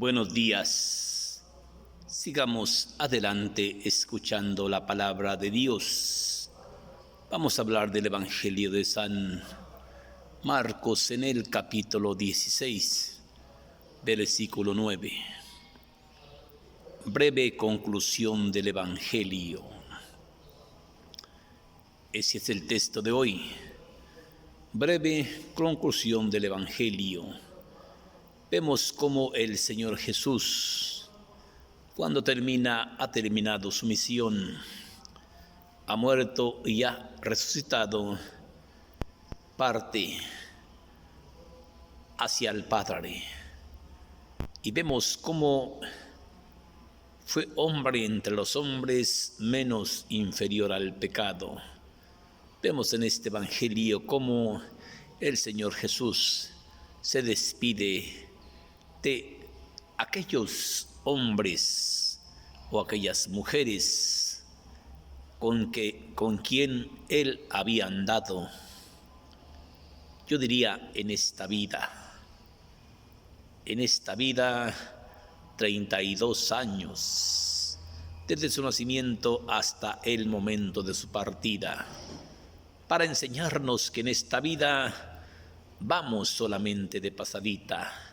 Buenos días. Sigamos adelante escuchando la palabra de Dios. Vamos a hablar del Evangelio de San Marcos en el capítulo 16, versículo 9. Breve conclusión del Evangelio. Ese es el texto de hoy. Breve conclusión del Evangelio. Vemos cómo el Señor Jesús, cuando ha terminado su misión, ha muerto y ha resucitado, parte hacia el Padre. Y vemos cómo fue hombre entre los hombres, menos inferior al pecado. Vemos en este Evangelio cómo el Señor Jesús se despide de aquellos hombres o aquellas mujeres con quien Él había andado. Yo diría en esta vida, 32 años, desde su nacimiento hasta el momento de su partida, para enseñarnos que en esta vida vamos solamente de pasadita.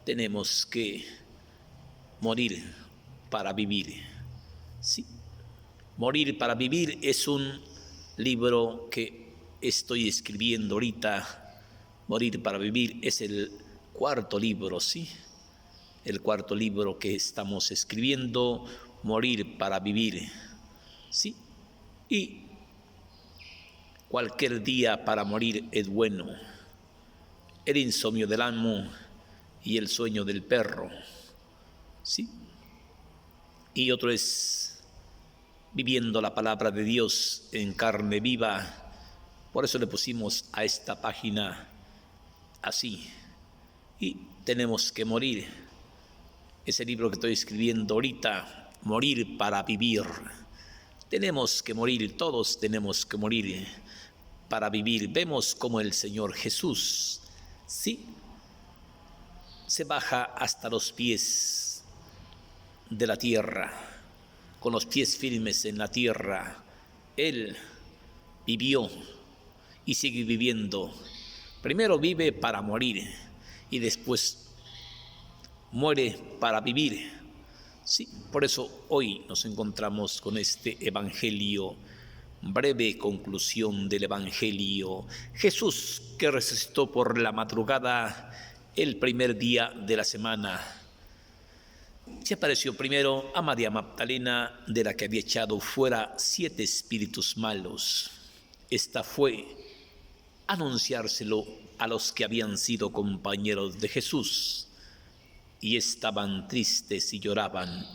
Tenemos que morir para vivir. Sí, Morir para vivir es un libro que estoy escribiendo ahorita. Morir para vivir es el cuarto libro, ¿sí? El cuarto libro que estamos escribiendo, Morir para vivir, ¿sí? Y cualquier día para morir es bueno. El insomnio del amo y el sueño del perro, ¿sí? Y otro es viviendo la palabra de Dios en carne viva. Por eso le pusimos a esta página así. Y tenemos que morir. Ese libro que estoy escribiendo ahorita, Morir para vivir. Tenemos que morir, todos tenemos que morir para vivir. Vemos como el Señor Jesús, sí, se baja hasta los pies de la tierra, con los pies firmes en la tierra. Él vivió y sigue viviendo. Primero vive para morir y después muere para vivir. Sí, por eso hoy nos encontramos con este Evangelio. Breve conclusión del Evangelio. Jesús, que resucitó por la madrugada el primer día de la semana, se apareció primero a María Magdalena, de la que había echado fuera 7 espíritus malos. Esta fue a anunciárselo a los que habían sido compañeros de Jesús y estaban tristes y lloraban.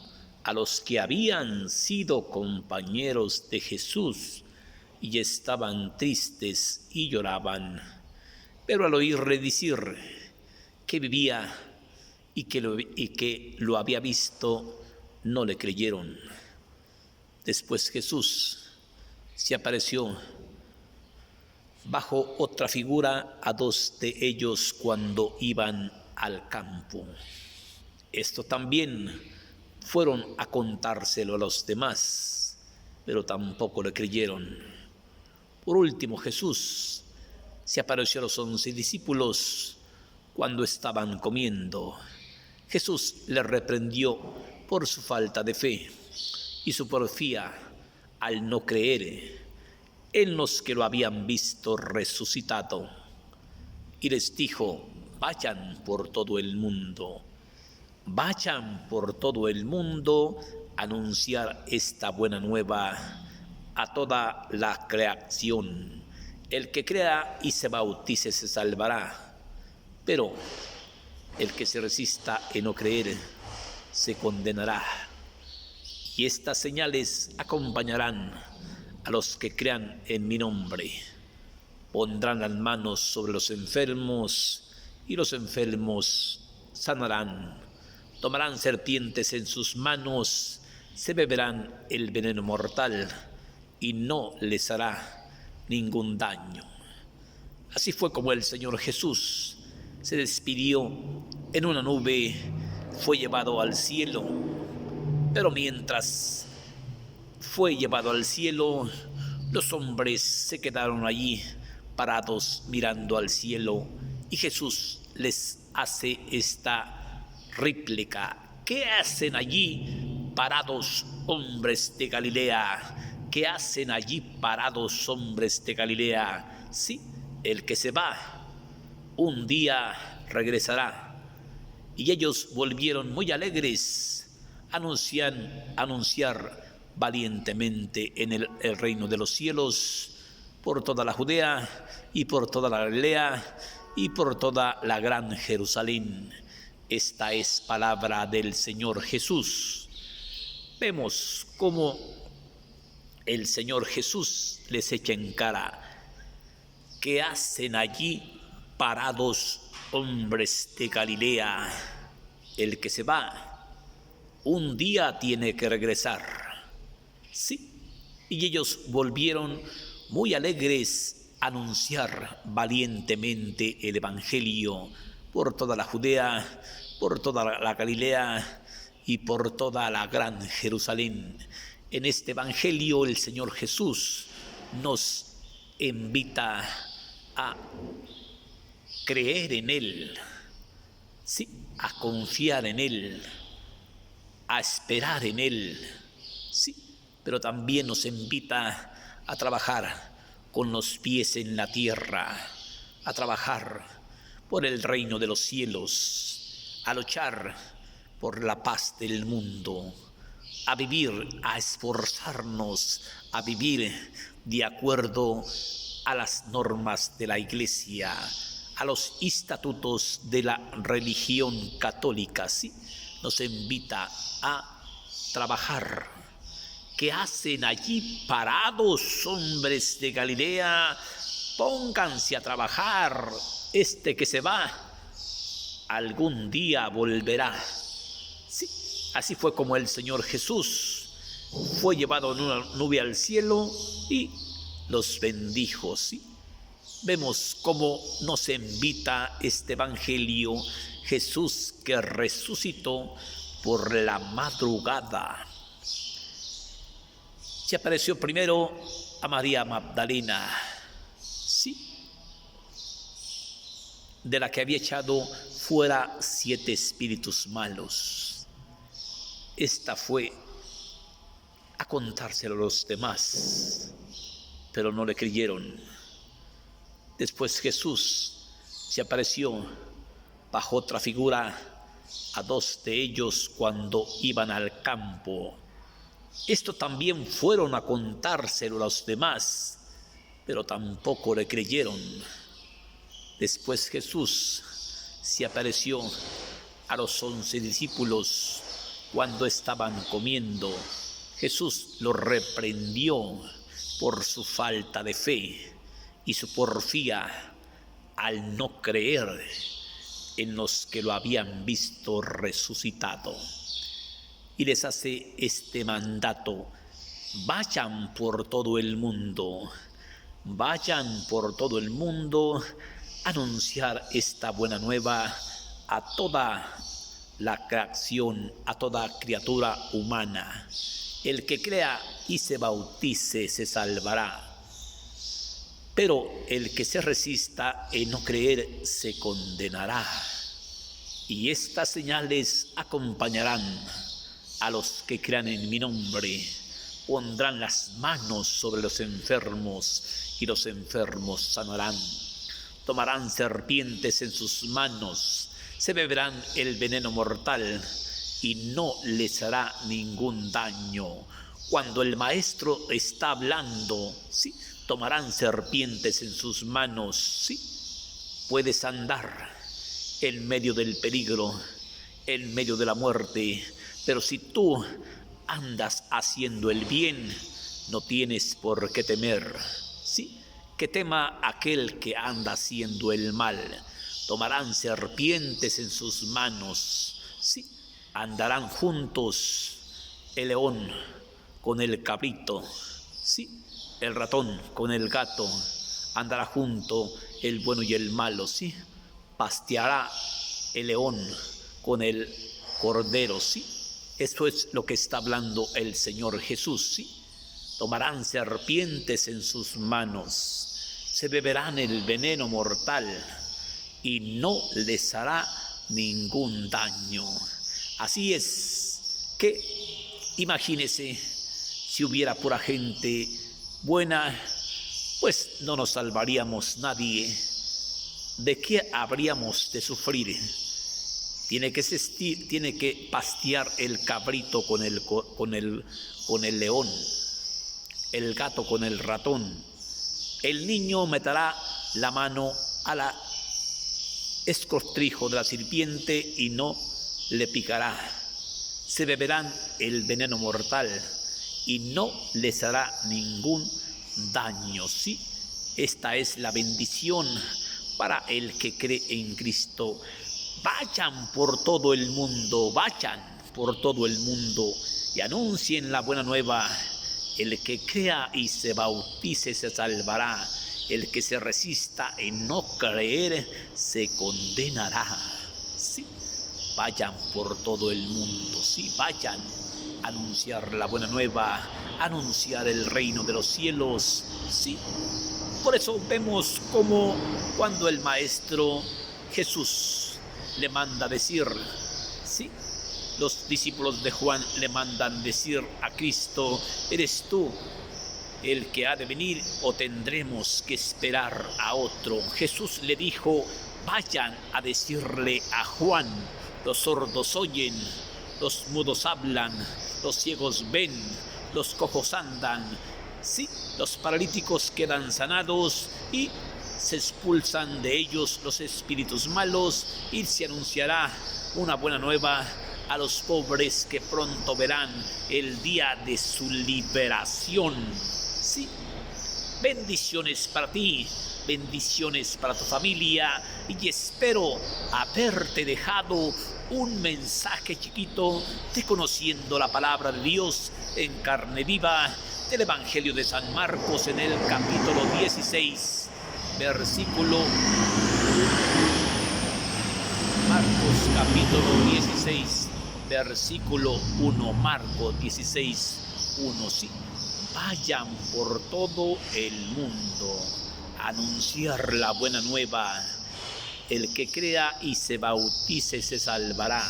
A los que habían sido compañeros de Jesús y estaban tristes y lloraban. Pero al oírle decir que vivía y que lo había visto, no le creyeron. Después Jesús se apareció bajo otra figura a 2 de ellos cuando iban al campo. Esto también fueron a contárselo a los demás, pero tampoco le creyeron. Por último, Jesús se apareció a los 11 discípulos cuando estaban comiendo. Jesús les reprendió por su falta de fe y su porfía al no creer en los que lo habían visto resucitado. Y les dijo: vayan por todo el mundo a anunciar esta buena nueva a toda la creación. El que crea y se bautice se salvará, pero el que se resista en no creer se condenará. Y estas señales acompañarán a los que crean en mi nombre. Pondrán las manos sobre los enfermos y los enfermos sanarán. Tomarán serpientes en sus manos, se beberán el veneno mortal y no les hará ningún daño. Así fue como el Señor Jesús se despidió en una nube fue llevado al cielo. Pero mientras fue llevado al cielo, los hombres se quedaron allí parados mirando al cielo, y Jesús les hace esta réplica: ¿qué hacen allí parados, hombres de Galilea? ¿Qué hacen allí parados, hombres de Galilea? Sí, el que se va un día regresará. Y ellos volvieron muy alegres a anunciar valientemente en el reino de los cielos por toda la Judea y por toda la Galilea y por toda la gran Jerusalén. Esta es palabra del Señor Jesús. Vemos cómo el Señor Jesús les echa en cara: ¿qué hacen allí parados, hombres de Galilea? El que se va un día tiene que regresar. Sí, y ellos volvieron muy alegres a anunciar valientemente el Evangelio por toda la Judea, por toda la Galilea y por toda la gran Jerusalén. En este Evangelio el Señor Jesús nos invita a creer en Él, sí, a confiar en Él, a esperar en Él, sí, pero también nos invita a trabajar con los pies en la tierra, a trabajar por el reino de los cielos, a luchar por la paz del mundo, a vivir, a esforzarnos, a vivir de acuerdo a las normas de la Iglesia, a los estatutos de la religión católica. Sí, nos invita a trabajar. ¿Qué hacen allí parados, hombres de Galilea? Pónganse a trabajar. Este que se va algún día volverá. Sí, así fue como el Señor Jesús fue llevado en una nube al cielo y los bendijo. ¿Sí? Vemos cómo nos invita este Evangelio: Jesús que resucitó por la madrugada. Se apareció primero a María Magdalena, sí, de la que había echado fuera 7 espíritus malos. Esta fue a contárselo a los demás, pero no le creyeron. Después Jesús se apareció bajo otra figura a 2 de ellos cuando iban al campo. Esto también fueron a contárselo a los demás, pero tampoco le creyeron. Después Jesús se apareció a los 11 discípulos cuando estaban comiendo. Jesús los reprendió por su falta de fe y su porfía al no creer en los que lo habían visto resucitado. Y les hace este mandato: vayan por todo el mundo, vayan por todo el mundo a anunciar esta buena nueva a toda la creación, a toda criatura humana. El que crea y se bautice se salvará, pero el que se resista en no creer se condenará. Y estas señales acompañarán a los que crean en mi nombre: pondrán las manos sobre los enfermos y los enfermos sanarán. Tomarán serpientes en sus manos, se beberán el veneno mortal y no les hará ningún daño. Cuando el Maestro está hablando, sí, tomarán serpientes en sus manos, sí. Puedes andar en medio del peligro, en medio de la muerte, pero si tú andas haciendo el bien, no tienes por qué temer. Sí, que tema aquel que anda haciendo el mal. Tomarán serpientes en sus manos. Sí, andarán juntos el león con el cabrito. Sí, el ratón con el gato. Andará junto el bueno y el malo. Sí, pasteará el león con el corderos, ¿sí? Eso es lo que está hablando el Señor Jesús, ¿sí? Tomarán serpientes en sus manos, se beberán el veneno mortal y no les hará ningún daño. Así es que imagínese si hubiera pura gente buena, pues no nos salvaríamos nadie. ¿De qué habríamos de sufrir? Tiene que pastear el cabrito con el león, el gato con el ratón. El niño meterá la mano a la escostrijo de la serpiente y no le picará. Se beberán el veneno mortal y no les hará ningún daño. Sí, esta es la bendición para el que cree en Cristo. Vayan por todo el mundo, vayan por todo el mundo y anuncien la buena nueva. El que crea y se bautice se salvará. El que se resista en no creer se condenará. Sí, vayan por todo el mundo, sí, vayan a anunciar la buena nueva, anunciar el reino de los cielos, sí. Por eso vemos como cuando el Maestro Jesús le manda decir, sí, los discípulos de Juan le mandan decir a Cristo, ¿eres tú el que ha de venir o tendremos que esperar a otro? Jesús le dijo, vayan a decirle a Juan, los sordos oyen, los mudos hablan, los ciegos ven, los cojos andan, sí, los paralíticos quedan sanados y se expulsan de ellos los espíritus malos y se anunciará una buena nueva a los pobres que pronto verán el día de su liberación. Sí, bendiciones para ti, bendiciones para tu familia y espero haberte dejado un mensaje chiquito de conociendo la palabra de Dios en carne viva del Evangelio de San Marcos en el capítulo 16, versículo Marcos capítulo 16, versículo 1, Marcos 16, 1, sí. Vayan por todo el mundo a anunciar la buena nueva. El que crea y se bautice se salvará.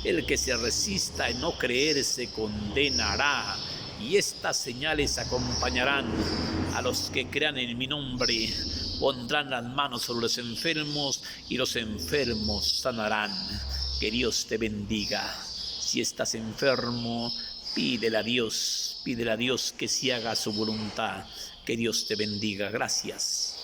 El que se resista en no creer se condenará. Y estas señales acompañarán a los que crean en mi nombre. Pondrán las manos sobre los enfermos y los enfermos sanarán. Que Dios te bendiga. Si estás enfermo, pídele a Dios que se haga su voluntad. Que Dios te bendiga. Gracias.